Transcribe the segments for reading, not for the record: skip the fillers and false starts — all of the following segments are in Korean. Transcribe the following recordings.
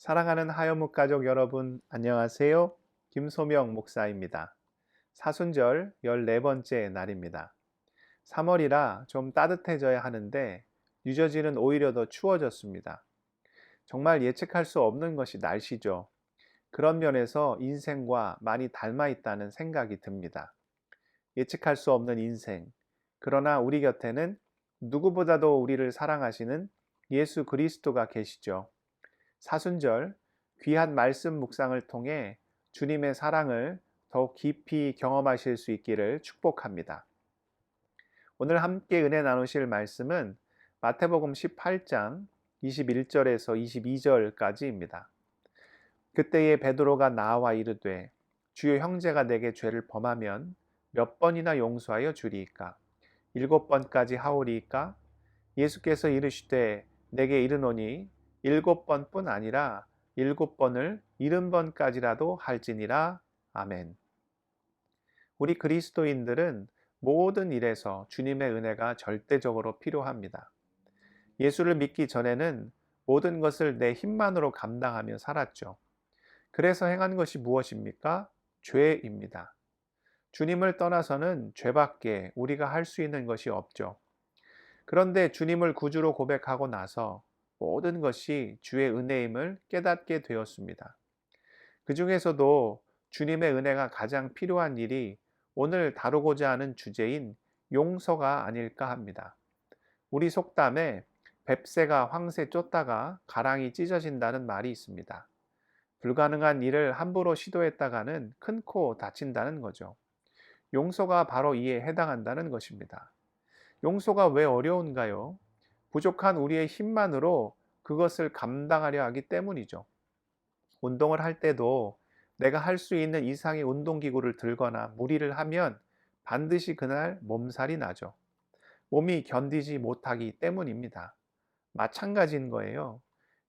사랑하는 하여묵 가족 여러분, 안녕하세요. 김소명 목사입니다. 사순절 14번째 날입니다. 3월이라 좀 따뜻해져야 하는데 뉴저지는 오히려 더 추워졌습니다. 정말 예측할 수 없는 것이 날씨죠. 그런 면에서 인생과 많이 닮아 있다는 생각이 듭니다. 예측할 수 없는 인생. 그러나 우리 곁에는 누구보다도 우리를 사랑하시는 예수 그리스도가 계시죠. 사순절 귀한 말씀 묵상을 통해 주님의 사랑을 더욱 깊이 경험하실 수 있기를 축복합니다. 오늘 함께 은혜 나누실 말씀은 마태복음 18장 21절에서 22절까지입니다. 그때에 베드로가 나와 이르되 주여 형제가 내게 죄를 범하면 몇 번이나 용서하여 주리이까? 7번까지 하오리이까? 예수께서 이르시되 내게 이르노니 7번뿐 아니라 7번을 70번까지라도 할지니라. 아멘. 우리 그리스도인들은 모든 일에서 주님의 은혜가 절대적으로 필요합니다. 예수를 믿기 전에는 모든 것을 내 힘만으로 감당하며 살았죠. 그래서 행한 것이 무엇입니까? 죄입니다. 주님을 떠나서는 죄밖에 우리가 할 수 있는 것이 없죠. 그런데 주님을 구주로 고백하고 나서 모든 것이 주의 은혜임을 깨닫게 되었습니다. 그 중에서도 주님의 은혜가 가장 필요한 일이 오늘 다루고자 하는 주제인 용서가 아닐까 합니다. 우리 속담에 뱁새가 황새 쫓다가 가랑이 찢어진다는 말이 있습니다. 불가능한 일을 함부로 시도했다가는 큰 코 다친다는 거죠. 용서가 바로 이에 해당한다는 것입니다. 용서가 왜 어려운가요? 부족한 우리의 힘만으로 그것을 감당하려 하기 때문이죠. 운동을 할 때도 내가 할 수 있는 이상의 운동기구를 들거나 무리를 하면 반드시 그날 몸살이 나죠. 몸이 견디지 못하기 때문입니다. 마찬가지인 거예요.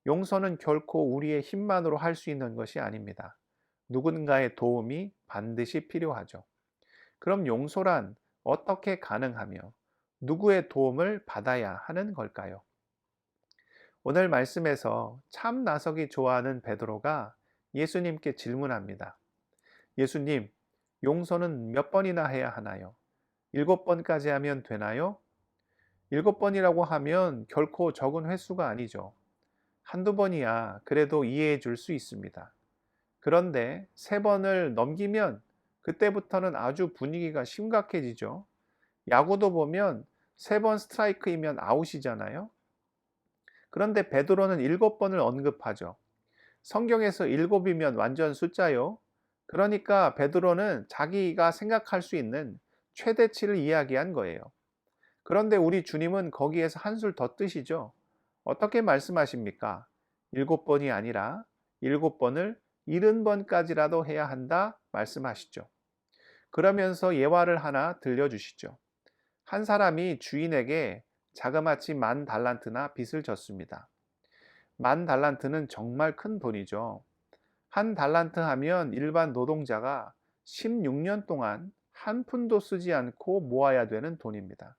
용서는 결코 우리의 힘만으로 할 수 있는 것이 아닙니다. 누군가의 도움이 반드시 필요하죠. 그럼 용서란 어떻게 가능하며 누구의 도움을 받아야 하는 걸까요? 오늘 말씀에서 참 나서기 좋아하는 베드로가 예수님께 질문합니다. 예수님, 용서는 몇 번이나 해야 하나요? 7번까지 하면 되나요? 7번이라고 하면 결코 적은 횟수가 아니죠. 한두 번이야 그래도 이해해 줄 수 있습니다. 그런데 3번을 넘기면 그때부터는 아주 분위기가 심각해지죠. 야구도 보면 3번 스트라이크이면 아웃이잖아요. 그런데 베드로는 7번을 언급하죠. 성경에서 7이면 완전 숫자요. 그러니까 베드로는 자기가 생각할 수 있는 최대치를 이야기한 거예요. 그런데 우리 주님은 거기에서 한술 더 뜨시죠. 어떻게 말씀하십니까? 7번이 아니라 7번을 70번까지라도 해야 한다 말씀하시죠. 그러면서 예화를 하나 들려주시죠. 한 사람이 주인에게 자그마치 10,000달란트나 빚을 졌습니다. 10,000달란트는 정말 큰 돈이죠. 한 달란트 하면 일반 노동자가 16년 동안 한 푼도 쓰지 않고 모아야 되는 돈입니다.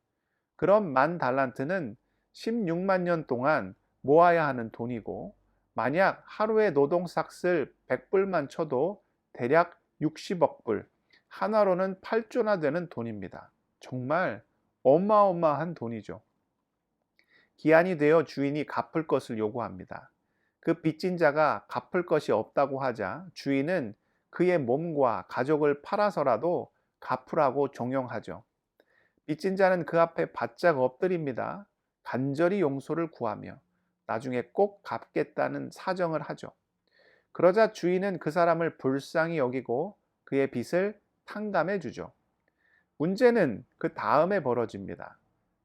그럼 10,000달란트는 16만 년 동안 모아야 하는 돈이고, 만약 하루에 노동삭슬 100불만 쳐도 대략 60억 불, 하나로는 8조나 되는 돈입니다. 정말 어마어마한 돈이죠. 기한이 되어 주인이 갚을 것을 요구합니다. 그 빚진 자가 갚을 것이 없다고 하자 주인은 그의 몸과 가족을 팔아서라도 갚으라고 종용하죠. 빚진 자는 그 앞에 바짝 엎드립니다. 간절히 용서를 구하며 나중에 꼭 갚겠다는 사정을 하죠. 그러자 주인은 그 사람을 불쌍히 여기고 그의 빚을 탕감해 주죠. 문제는 그 다음에 벌어집니다.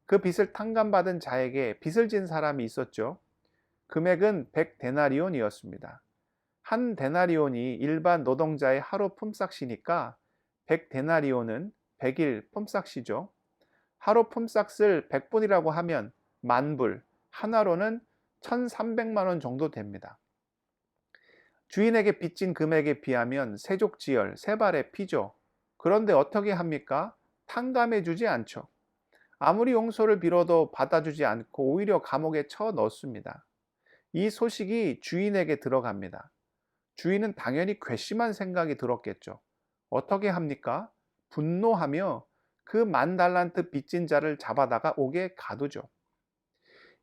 그 빚을 탕감받은 자에게 빚을 진 사람이 있었죠. 금액은 100데나리온이었습니다. 한 데나리온이 일반 노동자의 하루 품삯이니까 100데나리온은 100일 품삯이죠. 하루 품삯을 100분이라고 하면 10,000불, 하나로는 1,300만 원 정도 됩니다. 주인에게 빚진 금액에 비하면 세족지열, 세발의 피죠. 그런데 어떻게 합니까? 탕감해 주지 않죠. 아무리 용서를 빌어도 받아주지 않고 오히려 감옥에 쳐 넣습니다. 이 소식이 주인에게 들어갑니다. 주인은 당연히 괘씸한 생각이 들었겠죠. 어떻게 합니까? 분노하며 그 10,000달란트 빚진 자를 잡아다가 옥에 가두죠.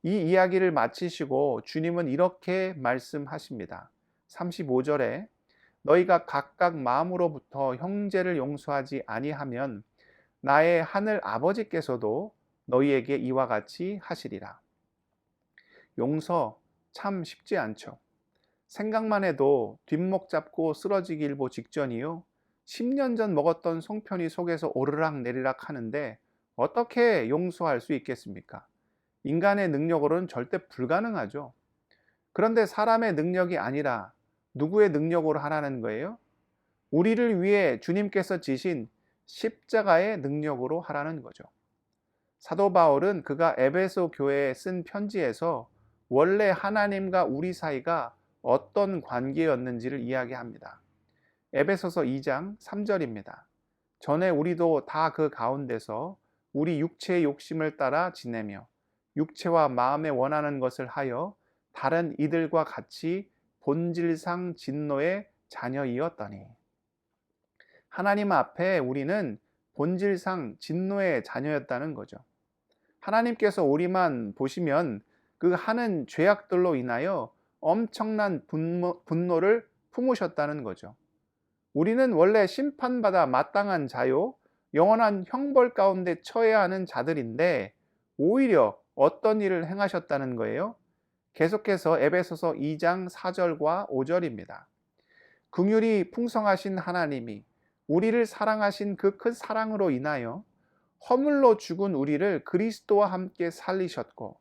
이 이야기를 마치시고 주님은 이렇게 말씀하십니다. 35절에 너희가 각각 마음으로부터 형제를 용서하지 아니하면 나의 하늘 아버지께서도 너희에게 이와 같이 하시리라. 용서 참 쉽지 않죠. 생각만 해도 뒷목 잡고 쓰러지기 일보 직전이요. 10년 전 먹었던 송편이 속에서 오르락 내리락 하는데 어떻게 용서할 수 있겠습니까? 인간의 능력으로는 절대 불가능하죠. 그런데 사람의 능력이 아니라 누구의 능력으로 하라는 거예요? 우리를 위해 주님께서 지신 십자가의 능력으로 하라는 거죠. 사도 바울은 그가 에베소 교회에 쓴 편지에서 원래 하나님과 우리 사이가 어떤 관계였는지를 이야기합니다. 에베소서 2장 3절입니다. 전에 우리도 다 그 가운데서 우리 육체의 욕심을 따라 지내며 육체와 마음에 원하는 것을 하여 다른 이들과 같이 본질상 진노의 자녀이었더니. 하나님 앞에 우리는 본질상 진노의 자녀였다는 거죠. 하나님께서 우리만 보시면 그 하는 죄악들로 인하여 엄청난 분노를 품으셨다는 거죠. 우리는 원래 심판받아 마땅한 자요, 영원한 형벌 가운데 처해야 하는 자들인데 오히려 어떤 일을 행하셨다는 거예요? 계속해서 에베소서 2장 4절과 5절입니다. 긍휼이 풍성하신 하나님이 우리를 사랑하신 그 큰 사랑으로 인하여 허물로 죽은 우리를 그리스도와 함께 살리셨고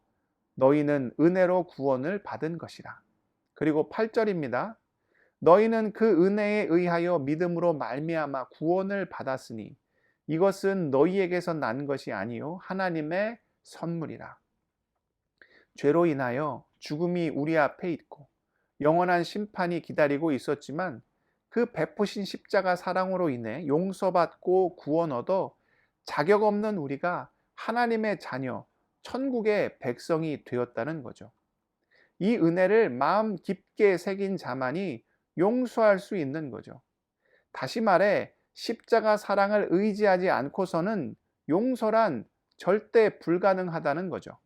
너희는 은혜로 구원을 받은 것이라. 그리고 8절입니다. 너희는 그 은혜에 의하여 믿음으로 말미암아 구원을 받았으니 이것은 너희에게서 난 것이 아니요 하나님의 선물이라. 죄로 인하여 죽음이 우리 앞에 있고 영원한 심판이 기다리고 있었지만 그 베푸신 십자가 사랑으로 인해 용서받고 구원 얻어 자격 없는 우리가 하나님의 자녀, 천국의 백성이 되었다는 거죠. 이 은혜를 마음 깊게 새긴 자만이 용서할 수 있는 거죠. 다시 말해 십자가 사랑을 의지하지 않고서는 용서란 절대 불가능하다는 거죠.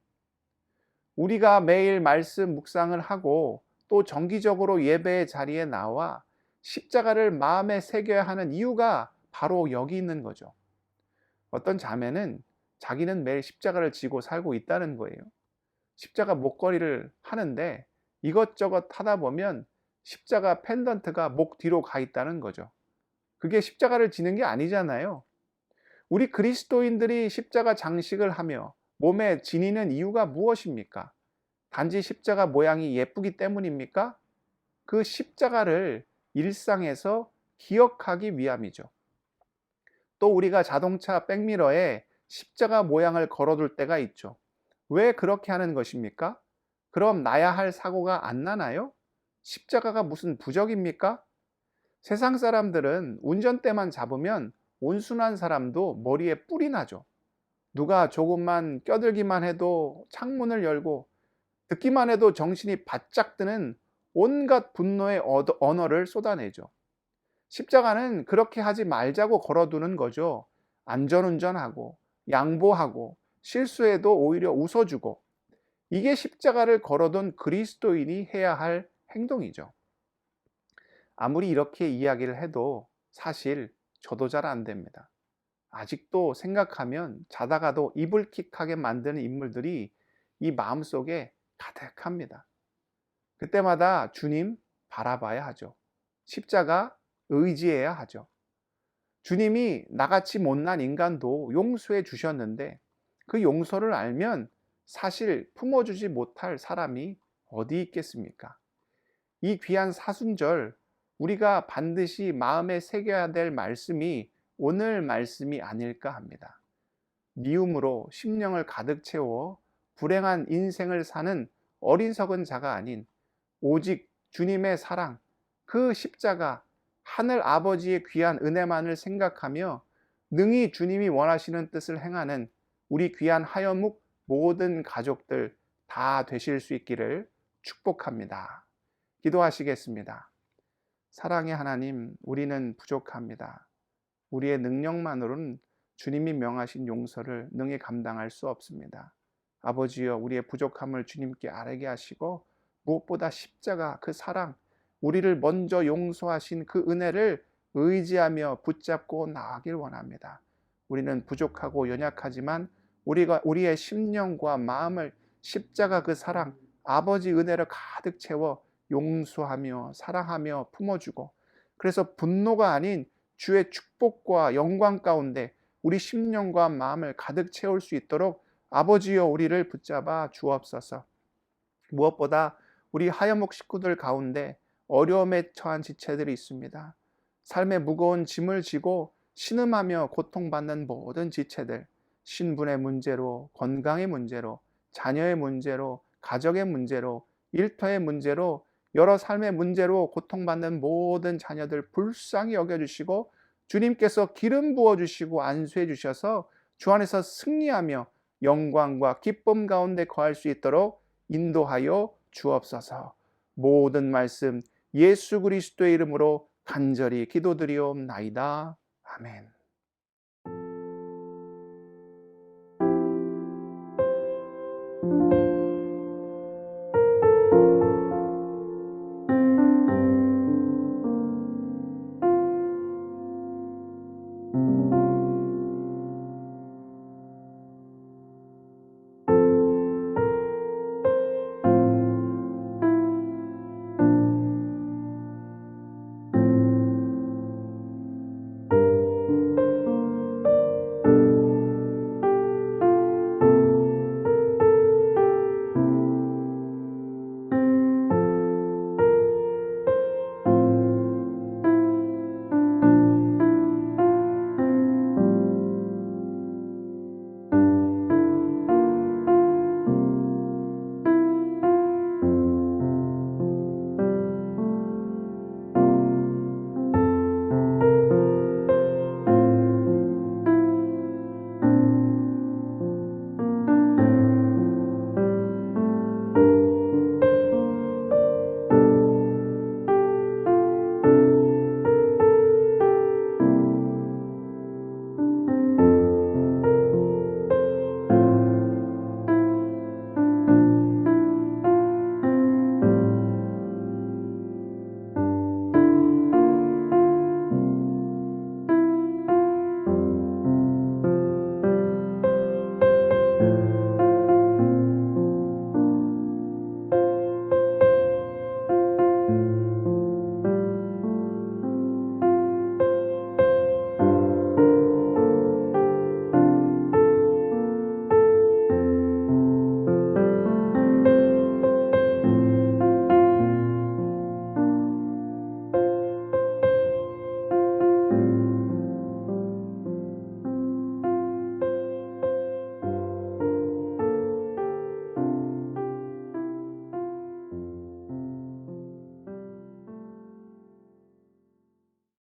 우리가 매일 말씀 묵상을 하고 또 정기적으로 예배의 자리에 나와 십자가를 마음에 새겨야 하는 이유가 바로 여기 있는 거죠. 어떤 자매는 자기는 매일 십자가를 지고 살고 있다는 거예요. 십자가 목걸이를 하는데 이것저것 하다 보면 십자가 펜던트가 목 뒤로 가 있다는 거죠. 그게 십자가를 지는 게 아니잖아요. 우리 그리스도인들이 십자가 장식을 하며 몸에 지니는 이유가 무엇입니까? 단지 십자가 모양이 예쁘기 때문입니까? 그 십자가를 일상에서 기억하기 위함이죠. 또 우리가 자동차 백미러에 십자가 모양을 걸어둘 때가 있죠. 왜 그렇게 하는 것입니까? 그럼 나야 할 사고가 안 나나요? 십자가가 무슨 부적입니까? 세상 사람들은 운전대만 잡으면 온순한 사람도 머리에 뿔이 나죠. 누가 조금만 껴들기만 해도 창문을 열고 듣기만 해도 정신이 바짝 드는 온갖 분노의 언어를 쏟아내죠. 십자가는 그렇게 하지 말자고 걸어두는 거죠. 안전운전하고 양보하고 실수해도 오히려 웃어주고 이게 십자가를 걸어둔 그리스도인이 해야 할 행동이죠. 아무리 이렇게 이야기를 해도 사실 저도 잘 안 됩니다. 아직도 생각하면 자다가도 이불킥하게 만드는 인물들이 이 마음속에 가득합니다. 그때마다 주님 바라봐야 하죠. 십자가 의지해야 하죠. 주님이 나같이 못난 인간도 용서해 주셨는데 그 용서를 알면 사실 품어주지 못할 사람이 어디 있겠습니까? 이 귀한 사순절 우리가 반드시 마음에 새겨야 될 말씀이 오늘 말씀이 아닐까 합니다. 미움으로 심령을 가득 채워 불행한 인생을 사는 어리석은 자가 아닌 오직 주님의 사랑, 그 십자가, 하늘 아버지의 귀한 은혜만을 생각하며 능히 주님이 원하시는 뜻을 행하는 우리 귀한 하여묵 모든 가족들 다 되실 수 있기를 축복합니다. 기도하시겠습니다. 사랑의 하나님, 우리는 부족합니다. 우리의 능력만으로는 주님이 명하신 용서를 능히 감당할 수 없습니다. 아버지여, 우리의 부족함을 주님께 아뢰게 하시고 무엇보다 십자가 그 사랑, 우리를 먼저 용서하신 그 은혜를 의지하며 붙잡고 나아가길 원합니다. 우리는 부족하고 연약하지만 우리의 심령과 마음을 십자가 그 사랑, 아버지 은혜를 가득 채워 용서하며 사랑하며 품어주고, 그래서 분노가 아닌 주의 축복과 영광 가운데 우리 심령과 마음을 가득 채울 수 있도록 아버지여 우리를 붙잡아 주옵소서. 무엇보다 우리 하여목 식구들 가운데 어려움에 처한 지체들이 있습니다. 삶의 무거운 짐을 지고 신음하며 고통받는 모든 지체들, 신분의 문제로, 건강의 문제로, 자녀의 문제로, 가족의 문제로, 일터의 문제로, 여러 삶의 문제로 고통받는 모든 자녀들 불쌍히 여겨주시고 주님께서 기름 부어주시고 안수해 주셔서 주 안에서 승리하며 영광과 기쁨 가운데 거할 수 있도록 인도하여 주옵소서. 모든 말씀 예수 그리스도의 이름으로 간절히 기도드리옵나이다. 아멘.